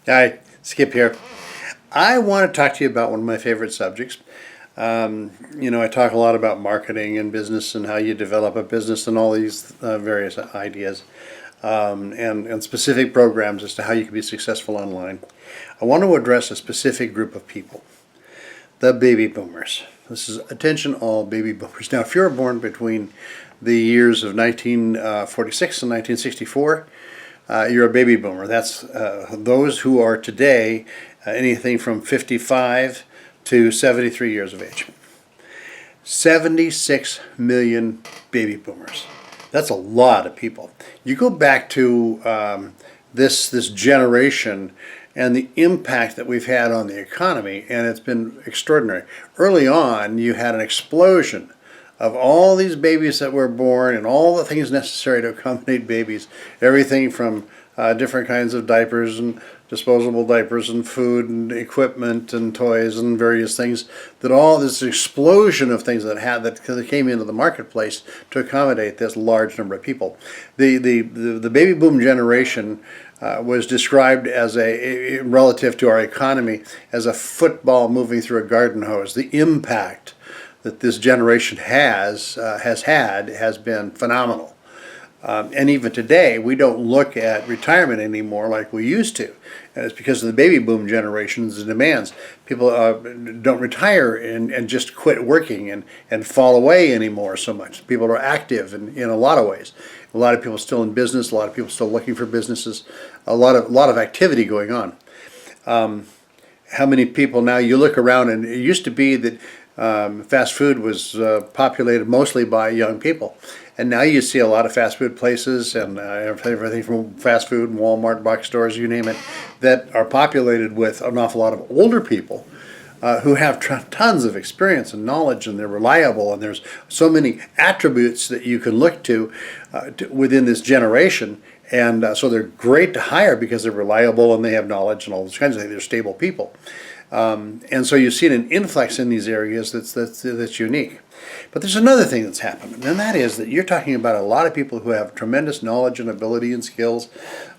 Hi, Skip here. I want to talk to you about one of my favorite subjects. I talk a lot about marketing and business and how you develop a business and all these various ideas and specific programs as to how you can be successful online. I want to address a specific group of people, the baby boomers. This is attention all baby boomers. Now, if you were born between the years of 1946 and 1964, you're a baby boomer. That's those who are today anything from 55 to 73 years of age. 76 million baby boomers. That's a lot of people. You go back to this generation and the impact that we've had on the economy, and it's been extraordinary. Early on, you had an explosion of all these babies that were born and all the things necessary to accommodate babies, everything from different kinds of diapers and disposable diapers and food and equipment and toys and various things, that all this explosion of things that came into the marketplace to accommodate this large number of people. The baby boom generation was described as relative to our economy, as a football moving through a garden hose. The impact that this generation has been phenomenal. And even today, we don't look at retirement anymore like we used to. And it's because of the baby boom generations and demands. People don't retire and just quit working and fall away anymore so much. People are active in a lot of ways. A lot of people still in business, a lot of people still looking for businesses, a lot of activity going on. How many people now, you look around, and it used to be that fast food was populated mostly by young people. And now you see a lot of fast food places and everything from fast food and Walmart, box stores, you name it, that are populated with an awful lot of older people who have tons of experience and knowledge, and they're reliable, and there's so many attributes that you can look to within this generation. And so they're great to hire because they're reliable and they have knowledge and all those kinds of things. They're stable people. And so you've seen an influx in these areas that's unique. But there's another thing that's happened, and that is that you're talking about a lot of people who have tremendous knowledge and ability and skills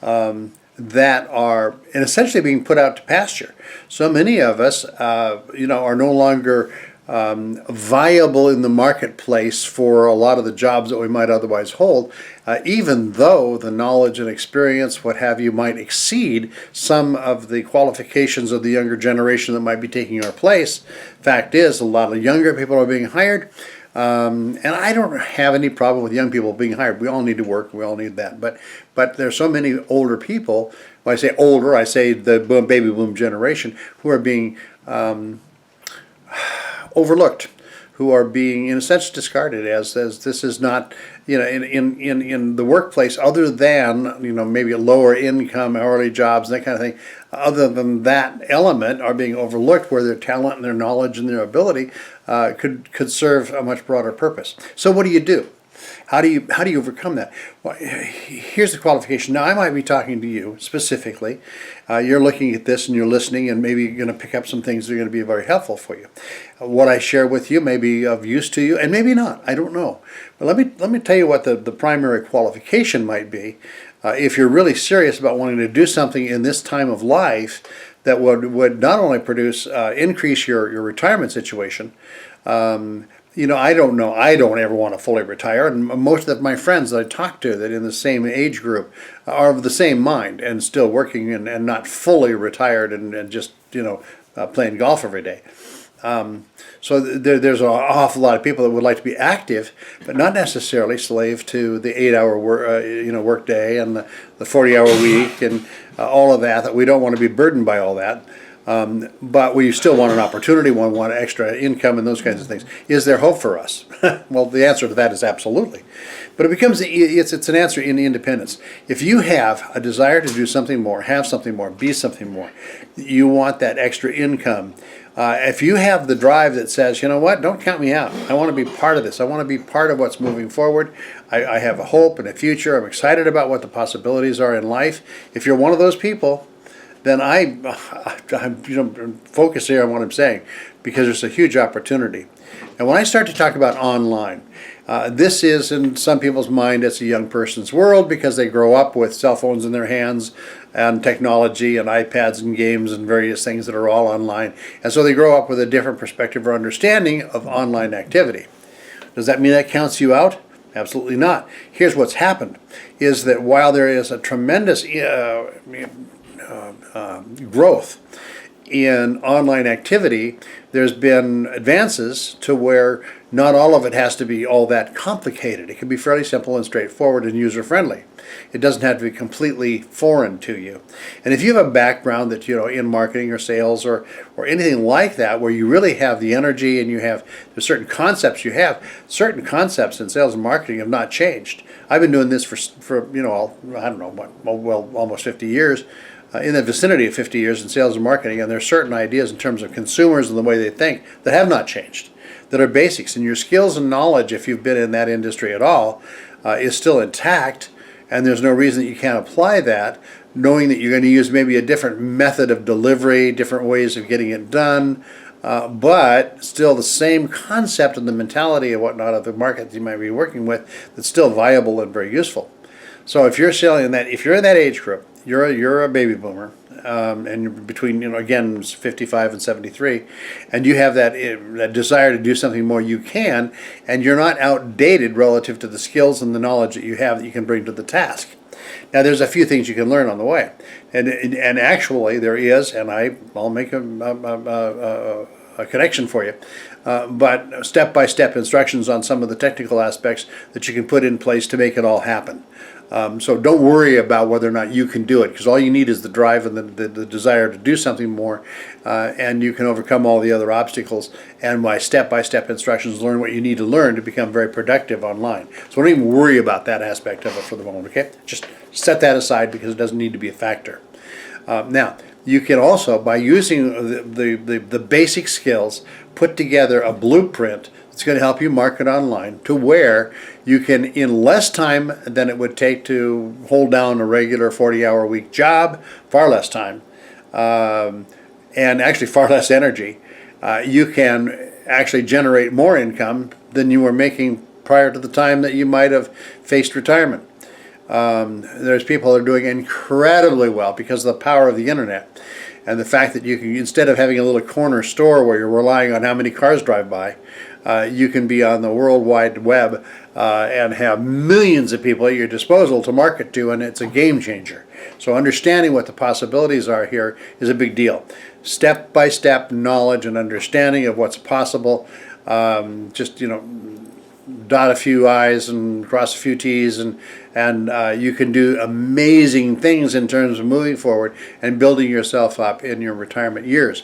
that are essentially being put out to pasture. So many of us, are no longer viable in the marketplace for a lot of the jobs that we might otherwise hold, even though the knowledge and experience, what have you, might exceed some of the qualifications of the younger generation that might be taking our place. Fact is, a lot of younger people are being hired, and I don't have any problem with young people being hired. We all need to work, we all need that, but there's so many older people. When I say older, I say the baby boom generation, who are being overlooked, who are being in a sense discarded as this is not, in the workplace, other than maybe a lower income hourly jobs and that kind of thing. Other than that element are being overlooked, where their talent and their knowledge and their ability could serve a much broader purpose. So what do you do? How do you overcome that? Well, here's the qualification. Now, I might be talking to you specifically. You're looking at this and you're listening, and maybe you're going to pick up some things that are going to be very helpful for you. What I share with you may be of use to you, and maybe not. I don't know. But let me tell you what the primary qualification might be. If you're really serious about wanting to do something in this time of life that would not only increase your retirement situation. I don't know. I don't ever want to fully retire, and most of my friends that I talk to that in the same age group are of the same mind and still working and not fully retired and just playing golf every day. So there's an awful lot of people that would like to be active, but not necessarily slave to the 8-hour work day and the 40-hour week and all of that. That we don't want to be burdened by all that. But we still want an opportunity, we want extra income and those kinds of things. Is there hope for us? Well, the answer to that is absolutely. But it's an answer in independence. If you have a desire to do something more, have something more, be something more, you want that extra income. If you have the drive that says, you know what, don't count me out. I want to be part of this. I want to be part of what's moving forward. I have a hope and a future. I'm excited about what the possibilities are in life. If you're one of those people, then I'm focus here on what I'm saying, because there's a huge opportunity. And when I start to talk about online, This is, in some people's mind, it's a young person's world because they grow up with cell phones in their hands and technology and iPads and games and various things that are all online. And so they grow up with a different perspective or understanding of online activity. Does that mean that counts you out? Absolutely not. Here's what's happened, is that while there is a tremendous growth in online activity, there's been advances to where not all of it has to be all that complicated. It can be fairly simple and straightforward and user-friendly. It doesn't have to be completely foreign to you. And if you have a background that, in marketing or sales or anything like that, where you really have the energy and there's certain concepts certain concepts in sales and marketing have not changed. I've been doing this for I don't know, almost 50 years. In the vicinity of 50 years in sales and marketing, and there are certain ideas in terms of consumers and the way they think that have not changed, that are basics. And your skills and knowledge, if you've been in that industry at all, is still intact, and there's no reason that you can't apply that, knowing that you're going to use maybe a different method of delivery, different ways of getting it done, but still the same concept and the mentality and whatnot of the market that you might be working with that's still viable and very useful. So if you're selling that, if you're in that age group, you're a baby boomer, and you're between, again, 55 and 73, and you have that desire to do something more, you can, and you're not outdated relative to the skills and the knowledge that you have that you can bring to the task. Now, there's a few things you can learn on the way, and actually there is, and I'll make a connection for you, but step-by-step instructions on some of the technical aspects that you can put in place to make it all happen. So don't worry about whether or not you can do it, because all you need is the drive and the desire to do something more, and you can overcome all the other obstacles, and by step-by-step instructions learn what you need to learn to become very productive online. So don't even worry about that aspect of it for the moment, okay? Just set that aside because it doesn't need to be a factor. Now, you can also, by using the basic skills, put together a blueprint that's going to help you market online to where you can, in less time than it would take to hold down a regular 40-hour-a-week job, far less time, and actually far less energy, you can actually generate more income than you were making prior to the time that you might have faced retirement. There's people that are doing incredibly well because of the power of the internet and the fact that you can, instead of having a little corner store where you're relying on how many cars drive by, you can be on the World Wide Web and have millions of people at your disposal to market to, and it's a game changer. So understanding what the possibilities are here is a big deal. Step-by-step knowledge and understanding of what's possible, dot a few I's and cross a few T's, and you can do amazing things in terms of moving forward and building yourself up in your retirement years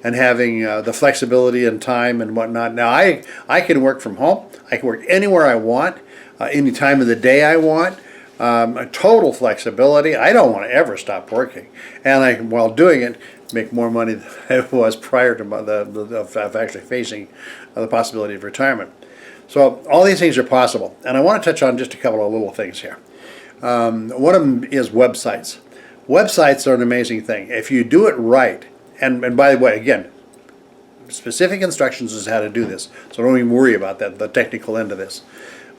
and having the flexibility and time and whatnot. Now, I can work from home. I can work anywhere I want, any time of the day I want. A total flexibility. I don't want to ever stop working, and while doing it, make more money than I was prior to of actually facing the possibility of retirement. So all these things are possible, and I want to touch on just a couple of little things here. One of them is websites. Websites are an amazing thing. If you do it right, and by the way, again, specific instructions as how to do this, so don't even worry about that, the technical end of this.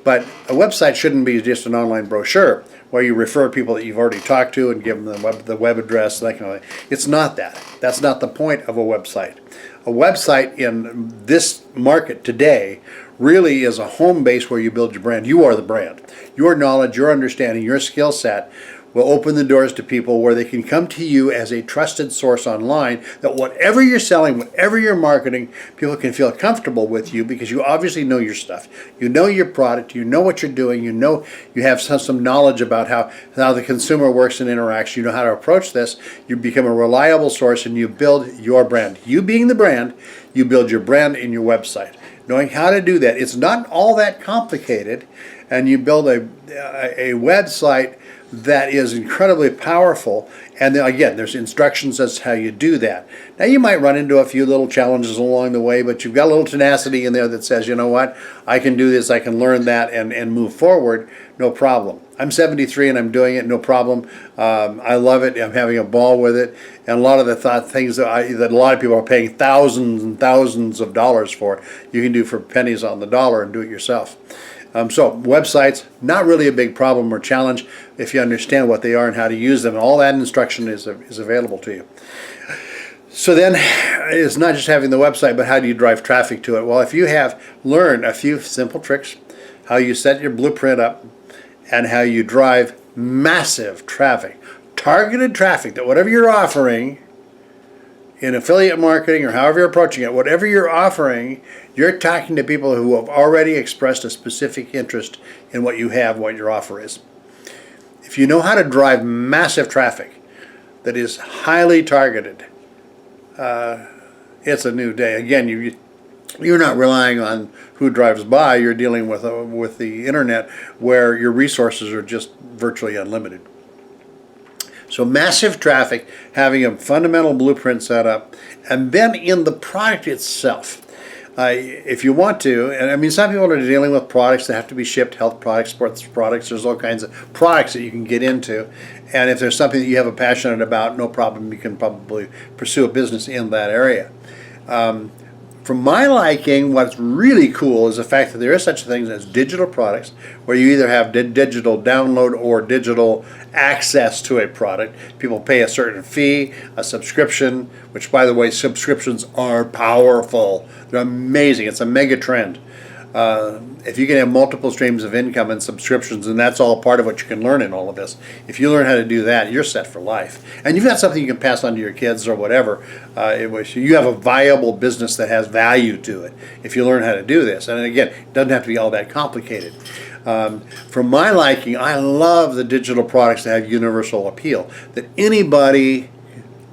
But a website shouldn't be just an online brochure where you refer people that you've already talked to and give them the web address, that kind of thing. It's not that. That's not the point of a website. A website in this market today really is a home base where you build your brand. You are the brand. Your knowledge, your understanding, your skill set will open the doors to people where they can come to you as a trusted source online, that whatever you're selling, whatever you're marketing, people can feel comfortable with you because you obviously know your stuff. You know your product, you know what you're doing, you know you have some knowledge about how the consumer works and interacts, you know how to approach this, you become a reliable source and you build your brand. You being the brand, you build your brand in your website. Knowing how to do that, it's not all that complicated, and you build a website that is incredibly powerful, and then again, there's instructions as to how you do that. Now you might run into a few little challenges along the way, but you've got a little tenacity in there that says, you know what, I can do this, I can learn that and move forward, no problem. I'm 73 and I'm doing it, no problem. I love it, I'm having a ball with it, and a lot of the things that a lot of people are paying thousands and thousands of dollars for, you can do for pennies on the dollar and do it yourself. So websites, not really a big problem or challenge if you understand what they are and how to use them. And all that instruction is available to you. So then it's not just having the website, but how do you drive traffic to it? Well, if you have learned a few simple tricks, how you set your blueprint up and how you drive massive traffic, targeted traffic, that whatever you're offering in affiliate marketing or however you're approaching it, whatever you're offering, you're talking to people who have already expressed a specific interest in what you have, what your offer is. If you know how to drive massive traffic that is highly targeted, it's a new day. Again, you're not relying on who drives by. You're dealing with the internet, where your resources are just virtually unlimited. So massive traffic, having a fundamental blueprint set up, and then in the product itself. If you want to, and I mean, some people are dealing with products that have to be shipped, health products, sports products. There's all kinds of products that you can get into. And if there's something that you have a passionate about, no problem, you can probably pursue a business in that area. From my liking, what's really cool is the fact that there is such a thing as digital products, where you either have digital download or digital access to a product. People pay a certain fee, a subscription, which, by the way, subscriptions are powerful. They're amazing. It's a mega trend. If you can have multiple streams of income and subscriptions, and that's all part of what you can learn in all of this. If you learn how to do that, you're set for life. And you've got something you can pass on to your kids or whatever. You have a viable business that has value to it if you learn how to do this. And again, it doesn't have to be all that complicated. For my liking, I love the digital products that have universal appeal, that anybody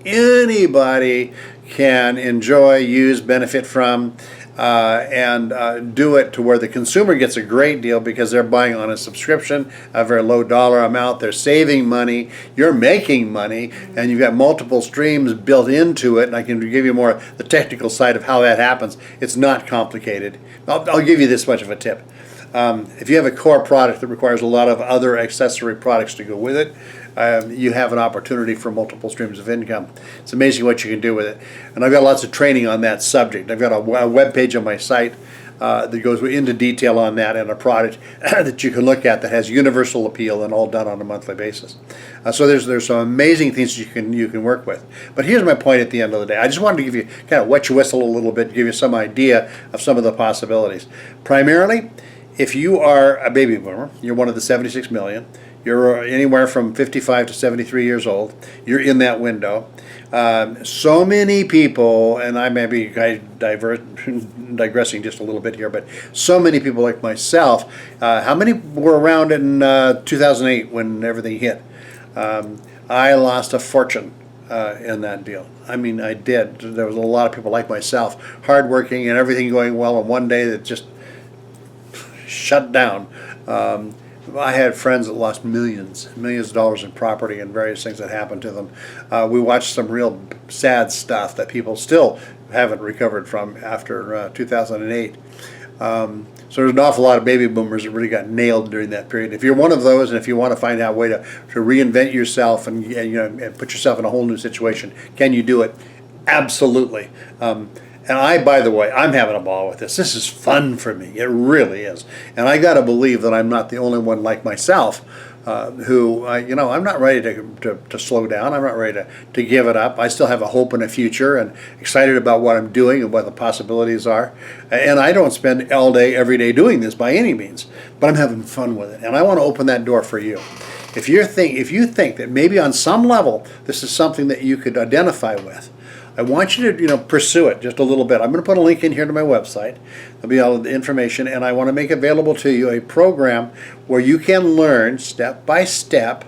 can enjoy, use, benefit from, and do it to where the consumer gets a great deal because they're buying on a subscription, a very low dollar amount. They're saving money, you're making money, and you've got multiple streams built into it. And I can give you more the technical side of how that happens. It's not complicated. I'll give you this much of a tip. If you have a core product that requires a lot of other accessory products to go with it, you have an opportunity for multiple streams of income. It's amazing what you can do with it. And I've got lots of training on that subject. I've got a web page on my site that goes into detail on that, and a product that you can look at that has universal appeal and all done on a monthly basis. So there's some amazing things you can work with. But here's my point at the end of the day. I just wanted to give you kind of wet your whistle a little bit, give you some idea of some of the possibilities. Primarily, if you are a baby boomer, you're one of the 76 million. You're anywhere from 55 to 73 years old. You're in that window. So many people, and I may be digressing just a little bit here, but so many people like myself, how many were around in 2008 when everything hit? I lost a fortune in that deal. I mean, I did. There was a lot of people like myself, hardworking and everything going well, and one day that just shut down. I had friends that lost millions of dollars in property and various things that happened to them. We watched some real sad stuff that people still haven't recovered from after 2008. So there's an awful lot of baby boomers that really got nailed during that period. If you're one of those, and if you want to find out a way to reinvent yourself and put yourself in a whole new situation, can you do it? Absolutely. And by the way, I'm having a ball with this. This is fun for me. It really is. And I got to believe that I'm not the only one like myself who, I'm not ready to slow down. I'm not ready to give it up. I still have a hope and a future and excited about what I'm doing and what the possibilities are. And I don't spend all day, every day doing this by any means, but I'm having fun with it. And I want to open that door for you. If you think that maybe on some level this is something that you could identify with, I want you to, pursue it just a little bit. I'm going to put a link in here to my website. There'll be all the information, and I want to make available to you a program where you can learn step by step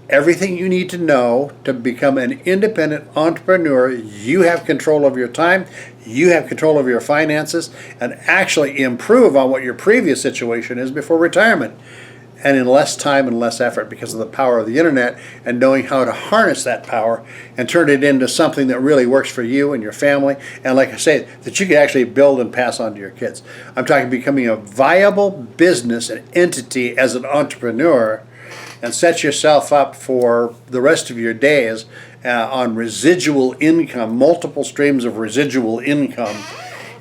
everything you need to know to become an independent entrepreneur. You have control of your time, you have control of your finances, and actually improve on what your previous situation is before retirement. And in less time and less effort, because of the power of the internet and knowing how to harness that power and turn it into something that really works for you and your family, and like I say, that you can actually build and pass on to your kids. I'm talking becoming a viable business and entity as an entrepreneur, and set yourself up for the rest of your days on residual income, multiple streams of residual income.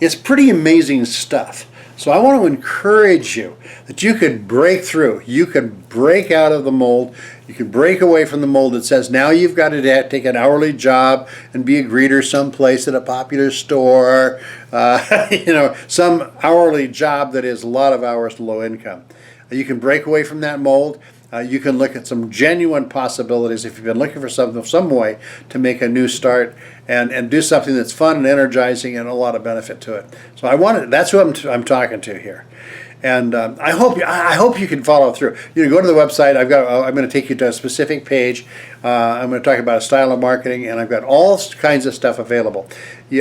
It's pretty amazing stuff. So I want to encourage you that you could break through. You could break out of the mold. You can break away from the mold that says now you've got to take an hourly job and be a greeter someplace at a popular store, some hourly job that is a lot of hours, low income. You can break away from that mold. You can look at some genuine possibilities if you've been looking for some way to make a new start and do something that's fun and energizing and a lot of benefit to it. So that's who I'm talking to here. And I hope you can follow through. Go to the website. I'm going to take you to a specific page. I'm going to talk about a style of marketing, and I've got all kinds of stuff available.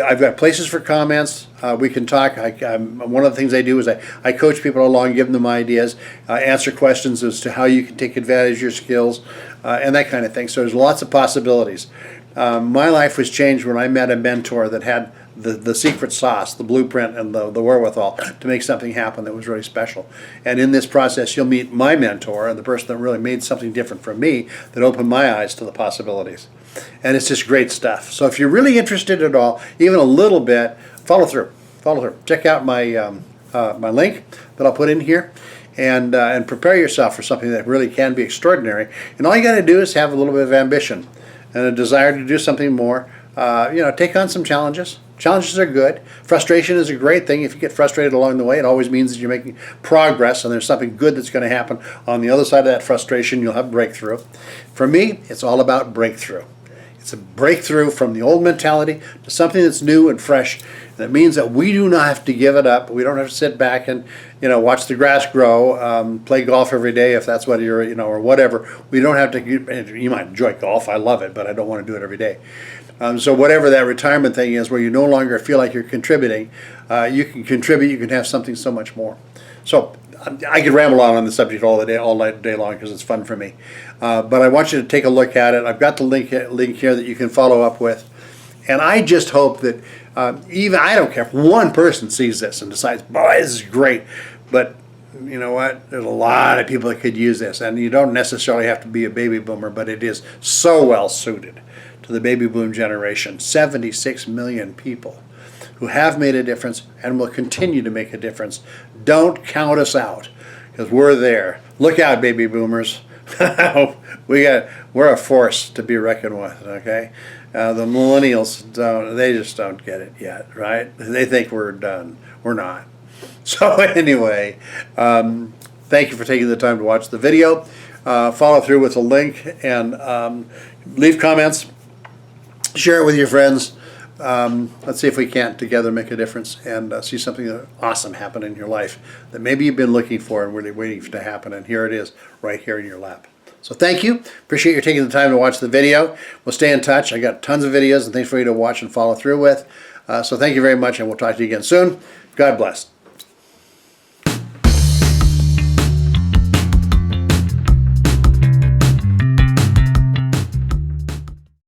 I've got places for comments. We can talk. One of the things I do is I coach people along, give them ideas, answer questions as to how you can take advantage of your skills, and that kind of thing. So there's lots of possibilities. My life was changed when I met a mentor that had the secret sauce, the blueprint, and the wherewithal to make something happen that was really special. And in this process, you'll meet my mentor and the person that really made something different for me that opened my eyes to the possibilities. And it's just great stuff. So if you're really interested at all, even a little bit, follow through. Check out my my link that I'll put in here. And prepare yourself for something that really can be extraordinary. And all you got to do is have a little bit of ambition and a desire to do something more. Take on some challenges. Challenges are good. Frustration is a great thing. If you get frustrated along the way, it always means that you're making progress and there's something good that's going to happen. On the other side of that frustration, you'll have breakthrough. For me, it's all about breakthrough. It's a breakthrough from the old mentality to something that's new and fresh. That means that we do not have to give it up. We don't have to sit back and watch the grass grow, play golf every day if that's what you're, or whatever. We don't have to. You might enjoy golf. I love it, but I don't want to do it every day. So whatever that retirement thing is, where you no longer feel like you're contributing, you can contribute. You can have something so much more. So I could ramble on the subject all day long because it's fun for me. But I want you to take a look at it. I've got the link here that you can follow up with. And I just hope that even, I don't care if one person sees this and decides, boy, this is great. But you know what? There's a lot of people that could use this. And you don't necessarily have to be a baby boomer, but it is so well suited to the baby boom generation. 76 million people who have made a difference and will continue to make a difference. Don't count us out, because we're there. Look out, baby boomers. We're a force to be reckoned with, okay? The millennials they just don't get it yet, right? They think we're done. We're not. So anyway, thank you for taking the time to watch the video. Follow through with the link and leave comments. Share it with your friends. Let's see if we can't together make a difference and see something awesome happen in your life that maybe you've been looking for and really waiting for to happen. And here it is, right here in your lap. So thank you. Appreciate you taking the time to watch the video. We'll stay in touch. I got tons of videos and things for you to watch and follow through with. So thank you very much, and we'll talk to you again soon. God bless.